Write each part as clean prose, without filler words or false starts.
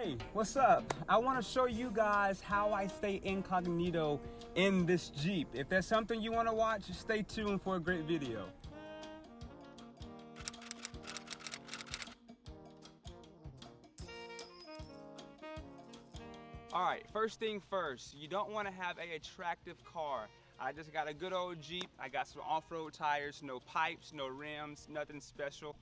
Hey, what's up? I want to show you guys how I stay incognito in this Jeep. If there's something you want to watch, stay tuned for a great video. Alright, first thing first, you don't want to have an attractive car. I just got a good old Jeep. I got some off-road tires, no pipes, no rims, nothing special.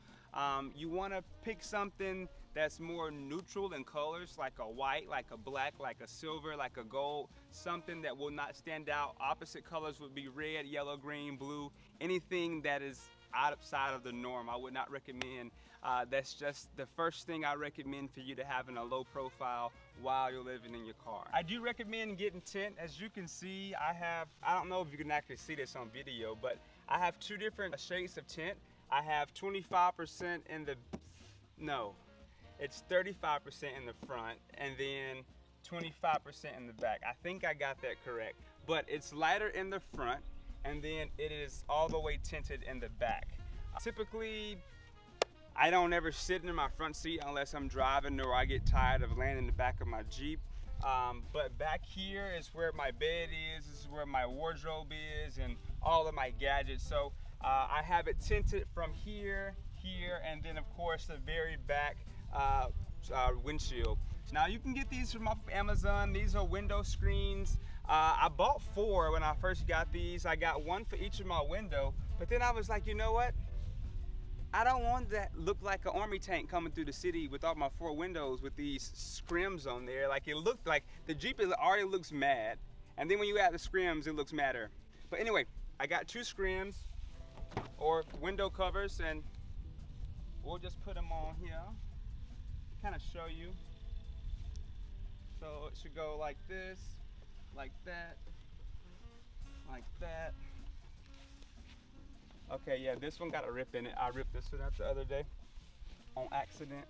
You want to pick something that's more neutral in colors, like a white, like a black, like a silver, like a gold, something that will not stand out. Opposite colors would be red, yellow, green, blue, anything that is outside of the norm. I would not recommend. That's just the first thing I recommend for you to have in a low profile while you're living in your car. I do recommend getting tint. As you can see, I don't know if you can actually see this on video, but I have two different shades of tint. I have 25% in the, no, it's 35% in the front and then 25% in the back. I think I got that correct, but it's lighter in the front and then it is all the way tinted in the back. Typically, I don't ever sit in my front seat unless I'm driving or I get tired of laying in the back of my Jeep. But back here is where my bed is, this is where my wardrobe is, and all of my gadgets. So I have it tinted from here, and then of course the very back windshield. Now you can get these from off of Amazon. These are window screens. I bought 4 when I first got these. I got 1 for each of my window, but then I was like, you know what? I don't want that look like an army tank coming through the city with all my 4 windows with these scrims on there. Like it looked like the Jeep already looks mad, and then when you add the scrims, it looks madder. But anyway, I got 2 scrims or window covers, and we'll just put them on here, kind of show you. So it should go like this, like that, like that. Okay, yeah, this one got a rip in it. I ripped this one out the other day on accident.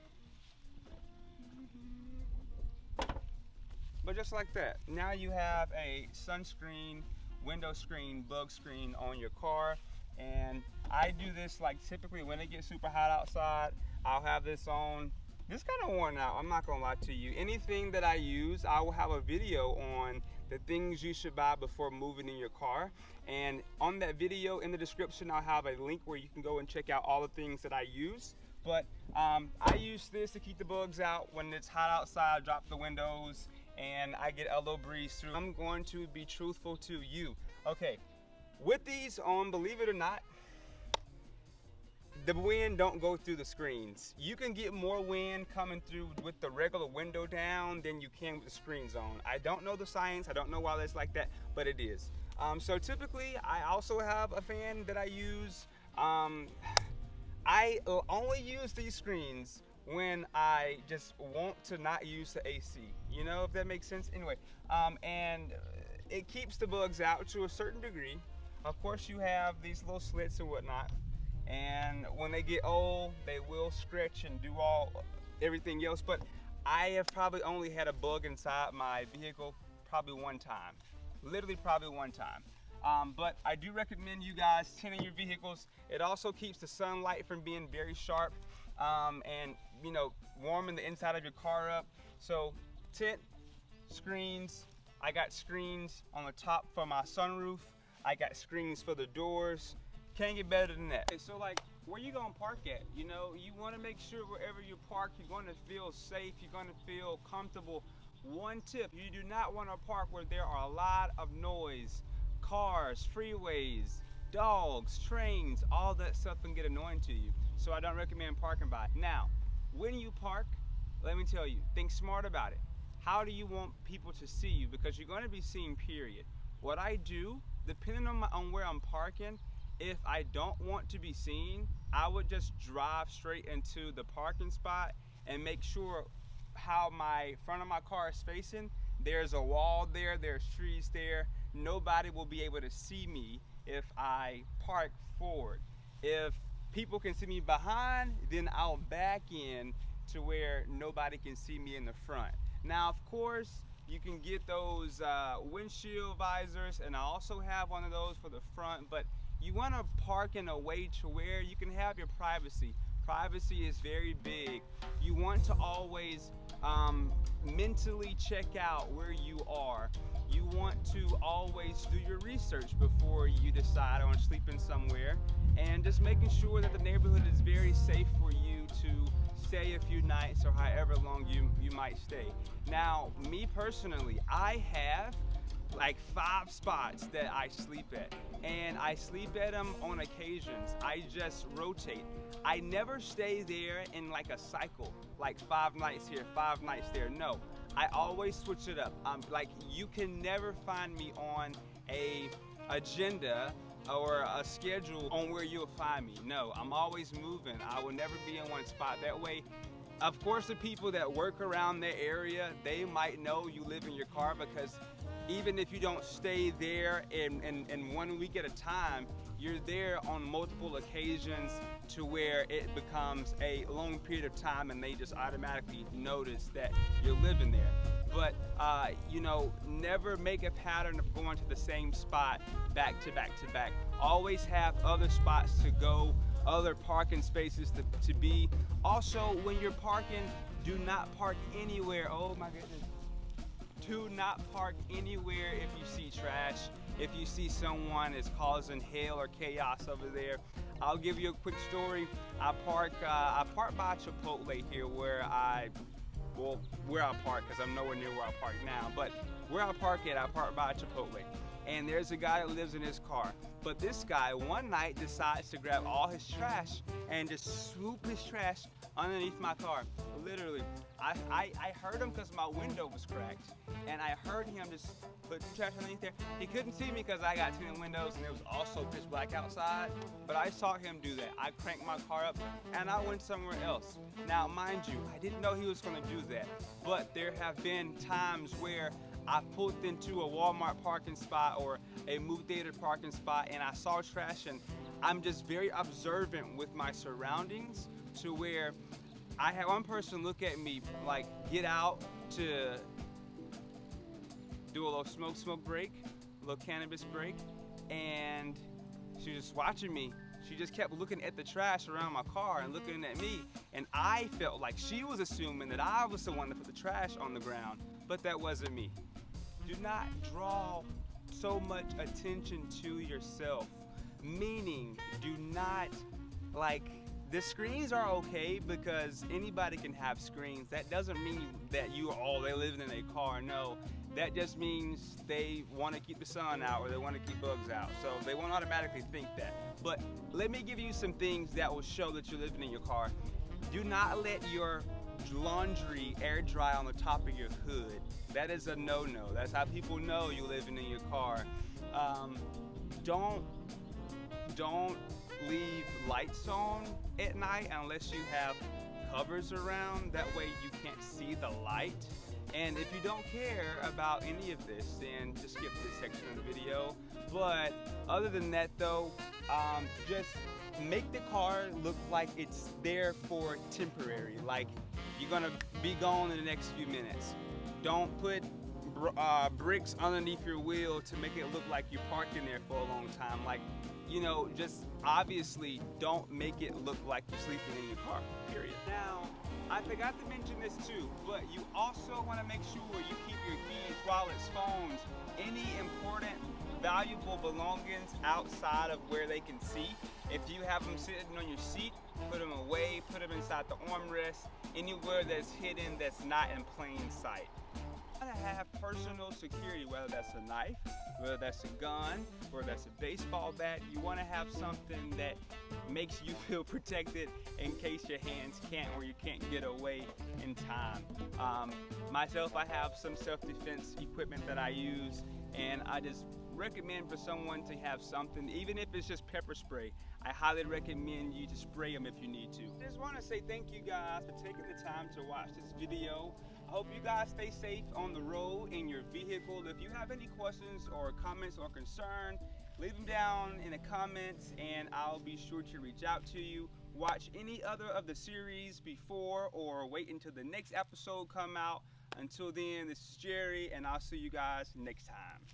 But just like that, now you have a sunscreen, window screen, bug screen on your car. And I do this like typically when it gets super hot outside, I'll have this on. This kind of worn out, I'm not gonna lie to you. Anything that I use, I will have a video on the things you should buy before moving in your car. And on that video in the description, I'll have a link where you can go and check out all the things that I use. But I use this to keep the bugs out when it's hot outside, drop the windows, and I get a little breeze through. I'm going to be truthful to you. Okay, with these on, believe it or not, the wind don't go through the screens. You can get more wind coming through with the regular window down than you can with the screens on. I don't know the science, I don't know why that's like that, but it is. So typically, I also have a fan that I use. I only use these screens when I just want to not use the AC, you know, if that makes sense. Anyway, and it keeps the bugs out to a certain degree. Of course, you have these little slits and whatnot. And when they get old, they will stretch and do everything else. But I have probably only had a bug inside my vehicle probably one time, literally probably one time. But I do recommend you guys tinting your vehicles. It also keeps the sunlight from being very sharp and, you know, warming the inside of your car up. So tint, screens. I got screens on the top for my sunroof. I got screens for the doors. Can't get better than that. Okay, so like, where you gonna park at? You know, you wanna make sure wherever you park, you're gonna feel safe, you're gonna feel comfortable. One tip, you do not wanna park where there are a lot of noise. Cars, freeways, dogs, trains, all that stuff can get annoying to you. So I don't recommend parking by. Now, when you park, let me tell you, think smart about it. How do you want people to see you? Because you're gonna be seen, period. What I do, depending on where I'm parking, if I don't want to be seen, I would just drive straight into the parking spot and make sure how my front of my car is facing. There's a wall there, there's trees there. Nobody will be able to see me if I park forward. If people can see me behind, then I'll back in to where nobody can see me in the front. Now, of course, you can get those windshield visors, and I also have one of those for the front, but you want to park in a way to where you can have your privacy. Privacy is very big. You want to always mentally check out where you are. You want to always do your research before you decide on sleeping somewhere, and just making sure that the neighborhood is very safe for you to stay a few nights or however long you might stay. Now, me personally, I have like 5 spots that I sleep at, and I sleep at them on occasions. I just rotate. I never stay there in like a cycle, like 5 nights here, 5 nights there. No, I always switch it up. Like, you can never find me on a agenda or a schedule on where you'll find me. No, I'm always moving. I will never be in one spot. That way, of course, the people that work around the area, they might know you live in your car, because even if you don't stay there in 1 week at a time, you're there on multiple occasions to where it becomes a long period of time, and they just automatically notice that you're living there. But you know, never make a pattern of going to the same spot back to back to back. Always have other spots to go, other parking spaces to be. Also, when you're parking, do not park anywhere. Oh my goodness. Do not park anywhere if you see trash, if you see someone is causing hell or chaos over there. I'll give you a quick story. I park by Chipotle here where I park, because I'm nowhere near where I park now, but where I park by Chipotle. And there's a guy that lives in his car. But this guy one night decides to grab all his trash and just swoop his trash underneath my car. Literally, I heard him because my window was cracked, and I heard him just put trash underneath there. He couldn't see me because I got tinted windows and it was also pitch black outside, but I saw him do that. I cranked my car up and I went somewhere else. Now, mind you, I didn't know he was going to do that, but there have been times where I pulled into a Walmart parking spot or a movie theater parking spot, and I saw trash, and I'm just very observant with my surroundings, to where I had one person look at me, like, get out to do a little smoke break, a little cannabis break, and she was just watching me. She just kept looking at the trash around my car and looking at me, and I felt like she was assuming that I was the one that put the trash on the ground, but that wasn't me. Do not draw so much attention to yourself, meaning do not, like, the screens are okay because anybody can have screens. That doesn't mean that they live in a car. No, that just means they want to keep the sun out or they want to keep bugs out. So they won't automatically think that. But let me give you some things that will show that you're living in your car. Do not let your laundry air dry on the top of your hood. That is a no-no. That's how people know you're living in your car. Don't leave lights on at night unless you have covers around. That way you can't see the light. And if you don't care about any of this, then just skip this section of the video. But other than that though, just make the car look like it's there for temporary, like you're gonna be gone in the next few minutes. Don't put bricks underneath your wheel to make it look like you're parked in there for a long time. Like, you know, just obviously don't make it look like you're sleeping in your car, period. Now, I forgot to mention this too, but you also want to make sure you keep your keys, wallets, phones, any important, valuable belongings outside of where they can see. If you have them sitting on your seat, put them away, put them inside the armrest, anywhere that's hidden that's not in plain sight. You want to have personal security, whether that's a knife, whether that's a gun, whether that's a baseball bat. You want to have something that makes you feel protected in case your hands can't or you can't get away in time. Myself, I have some self-defense equipment that I use, and I just recommend for someone to have something, even if it's just pepper spray. I highly recommend you to spray them if you need to. I just want to say thank you guys for taking the time to watch this video. I hope you guys stay safe on the road in your vehicle. If you have any questions or comments or concern, leave them down in the comments and I'll be sure to reach out to you. Watch any other of the series before or wait until the next episode come out. Until then, this is Jerry and I'll see you guys next time.